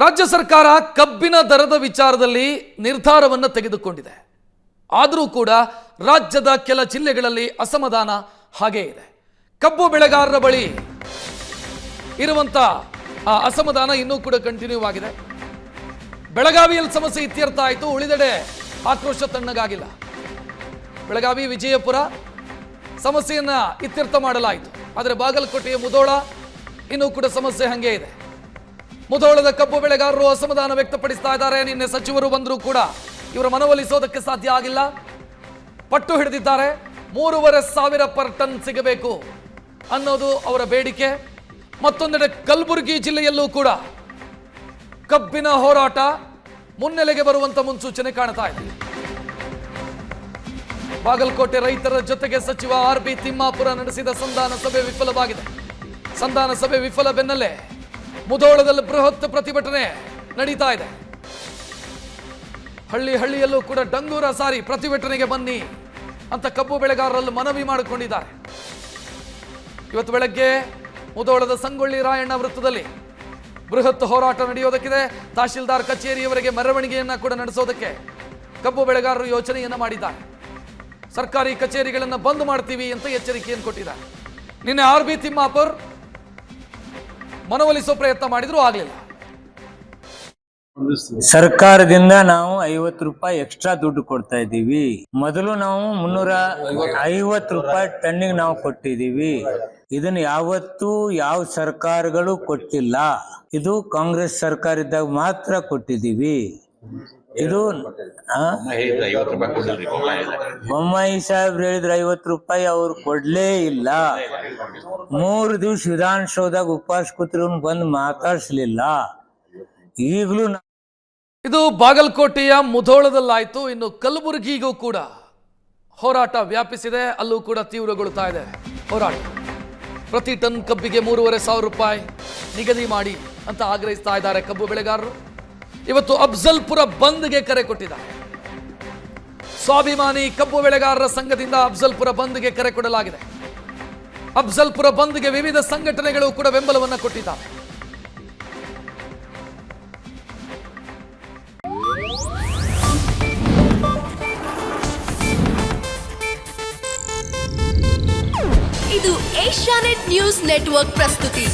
ರಾಜ್ಯ ಸರ್ಕಾರ ಕಬ್ಬಿನ ದರದ ವಿಚಾರದಲ್ಲಿ ನಿರ್ಧಾರವನ್ನು ತೆಗೆದುಕೊಂಡಿದೆ. ಆದರೂ ಕೂಡ ರಾಜ್ಯದ ಕೆಲ ಜಿಲ್ಲೆಗಳಲ್ಲಿ ಅಸಮಾಧಾನ ಹಾಗೇ ಇದೆ. ಕಬ್ಬು ಬೆಳೆಗಾರರ ಬಳಿ ಇರುವಂತ ಆ ಅಸಮಾಧಾನ ಇನ್ನೂ ಕೂಡ ಕಂಟಿನ್ಯೂ ಆಗಿದೆ. ಬೆಳಗಾವಿಯಲ್ಲಿ ಸಮಸ್ಯೆ ಇತ್ಯರ್ಥ ಆಯಿತು, ಉಳಿದೆಡೆ ಆಕ್ರೋಶ ತಣ್ಣಗಾಗಿಲ್ಲ. ಬೆಳಗಾವಿ, ವಿಜಯಪುರ ಸಮಸ್ಯೆಯನ್ನ ಇತ್ಯರ್ಥ ಮಾಡಲಾಯಿತು. ಆದರೆ ಬಾಗಲಕೋಟೆಯ ಮುಧೋಳ ಇನ್ನೂ ಕೂಡ ಸಮಸ್ಯೆ ಹಂಗೆ ಇದೆ. ಮುಧೋಳದ ಕಬ್ಬು ಬೆಳೆಗಾರರು ಅಸಮಾಧಾನ ವ್ಯಕ್ತಪಡಿಸ್ತಾ ಇದ್ದಾರೆ. ನಿನ್ನೆ ಸಚಿವರು ಬಂದರೂ ಕೂಡ ಇವರ ಮನವೊಲಿಸೋದಕ್ಕೆ ಸಾಧ್ಯ ಆಗಿಲ್ಲ. ಪಟ್ಟು ಹಿಡಿದಿದ್ದಾರೆ. 3,500 ಪರ್ ಟನ್ ಸಿಗಬೇಕು ಅನ್ನೋದು ಅವರ ಬೇಡಿಕೆ. ಮತ್ತೊಂದೆಡೆ ಕಲಬುರಗಿ ಜಿಲ್ಲೆಯಲ್ಲೂ ಕೂಡ ಕಬ್ಬಿನ ಹೋರಾಟ ಮುನ್ನೆಲೆಗೆ ಬರುವಂತ ಮುನ್ಸೂಚನೆ ಕಾಣ್ತಾ ಇದೆ. ಬಾಗಲಕೋಟೆ ರೈತರ ಜೊತೆಗೆ ಸಚಿವ ಆರ್.ಬಿ. ತಿಮ್ಮಾಪುರ ನಡೆಸಿದ ಸಂಧಾನ ಸಭೆ ವಿಫಲವಾಗಿದೆ. ಸಂಧಾನ ಸಭೆ ವಿಫಲ ಬೆನ್ನಲ್ಲೇ ಮುಧೋಳದಲ್ಲಿ ಬೃಹತ್ ಪ್ರತಿಭಟನೆ ನಡೀತಾ ಇದೆ. ಹಳ್ಳಿಯಲ್ಲೂ ಕೂಡ ಡಂಗೂರ ಸಾರಿ ಪ್ರತಿಭಟನೆಗೆ ಬನ್ನಿ ಅಂತ ಕಬ್ಬು ಬೆಳೆಗಾರರಲ್ಲಿ ಮನವಿ ಮಾಡಿಕೊಂಡಿದ್ದಾರೆ. ಇವತ್ತು ಬೆಳಗ್ಗೆ ಮುಧೋಳದ ಸಂಗೊಳ್ಳಿ ರಾಯಣ್ಣ ವೃತ್ತದಲ್ಲಿ ಬೃಹತ್ ಹೋರಾಟ ನಡೆಯೋದಕ್ಕಿದೆ. ತಹಶೀಲ್ದಾರ್ ಕಚೇರಿಯವರೆಗೆ ಮೆರವಣಿಗೆಯನ್ನ ಕೂಡ ನಡೆಸೋದಕ್ಕೆ ಕಬ್ಬು ಬೆಳೆಗಾರರು ಯೋಚನೆಯನ್ನ ಮಾಡಿದ್ದಾರೆ. ಸರ್ಕಾರಿ ಕಚೇರಿಗಳನ್ನು ಬಂದ್ ಮಾಡ್ತೀವಿ ಅಂತ ಎಚ್ಚರಿಕೆಯನ್ನು ಕೊಟ್ಟಿದ್ದಾರೆ. ನಿನ್ನೆ ಆರ್.ಬಿ. ತಿಮ್ಮಾಪುರ್ ಮನವೊಲಿಸೋ ಪ್ರಯತ್ನ ಮಾಡಿದ್ರು, ಆಗಲಿಲ್ಲ. ಸರ್ಕಾರದಿಂದ ನಾವು 50 ರೂಪಾಯಿ ಎಕ್ಸ್ಟ್ರಾ ದುಡ್ಡು ಕೊಡ್ತಾ ಇದ್ದೀವಿ. ಮೊದಲು ನಾವು 350 ರೂಪಾಯಿ ಟನ್ನಿಗೆ ನಾವು ಕೊಟ್ಟಿದ್ದೀವಿ. ಇದನ್ನ ಯಾವತ್ತೂ ಯಾವ ಸರ್ಕಾರಗಳು ಕೊಟ್ಟಿಲ್ಲ. ಇದು ಕಾಂಗ್ರೆಸ್ ಸರ್ಕಾರ ಇದ್ದಾಗ ಮಾತ್ರ ಕೊಟ್ಟಿದ್ದೀವಿ. ಇದು ಬೊಮ್ಮಾಯಿ ಸಾಹೇಬ್ರು ಹೇಳಿದ್ರೆ 50 ರೂಪಾಯಿ ಅವ್ರು ಕೊಡ್ಲೇ ಇಲ್ಲ. 3 ದಿವಸ ವಿಧಾನಸೌಧದಾಗ ಉಪವಾಸ ಕೂತ್ರು ಬಂದು ಮಾತಾಡ್ಸ್ಲಿಲ್ಲ. ಈಗಲೂ ಇದು ಬಾಗಲಕೋಟೆಯ ಮುಧೋಳದಲ್ಲಾಯ್ತು. ಇನ್ನು ಕಲಬುರಗಿಗೂ ಕೂಡ ಹೋರಾಟ ವ್ಯಾಪಿಸಿದೆ. ಅಲ್ಲೂ ಕೂಡ ತೀವ್ರಗೊಳ್ತಾ ಇದೆ ಹೋರಾಟ. ಪ್ರತಿ ಟನ್ ಕಬ್ಬಿಗೆ 3,500 ರೂಪಾಯಿ ನಿಗದಿ ಮಾಡಿ ಅಂತ ಆಗ್ರಹಿಸ್ತಾ ಇದ್ದಾರೆ ಕಬ್ಬು ಬೆಳೆಗಾರರು. ಇವತ್ತು ಅಫ್ಜಲ್ಪುರ ಬಂದ್ಗೆ ಕರೆ ಕೊಟ್ಟಿದ್ದಾರೆ. ಸ್ವಾಭಿಮಾನಿ ಕಬ್ಬು ಬೆಳೆಗಾರರ ಸಂಘದಿಂದ ಅಫ್ಜಲ್ಪುರ ಬಂದ್ಗೆ ಕರೆ ಕೊಡಲಾಗಿದೆ. ಅಫ್ಜಲ್ಪುರ ಬಂದ್ಗೆ ವಿವಿಧ ಸಂಘಟನೆಗಳು ಕೂಡ ಬೆಂಬಲವನ್ನು ಕೊಟ್ಟಿದ್ದಾರೆ. ಇದು ಏಷ್ಯಾನೆಟ್ ನ್ಯೂಸ್ ನೆಟ್ವರ್ಕ್ ಪ್ರಸ್ತುತಿ.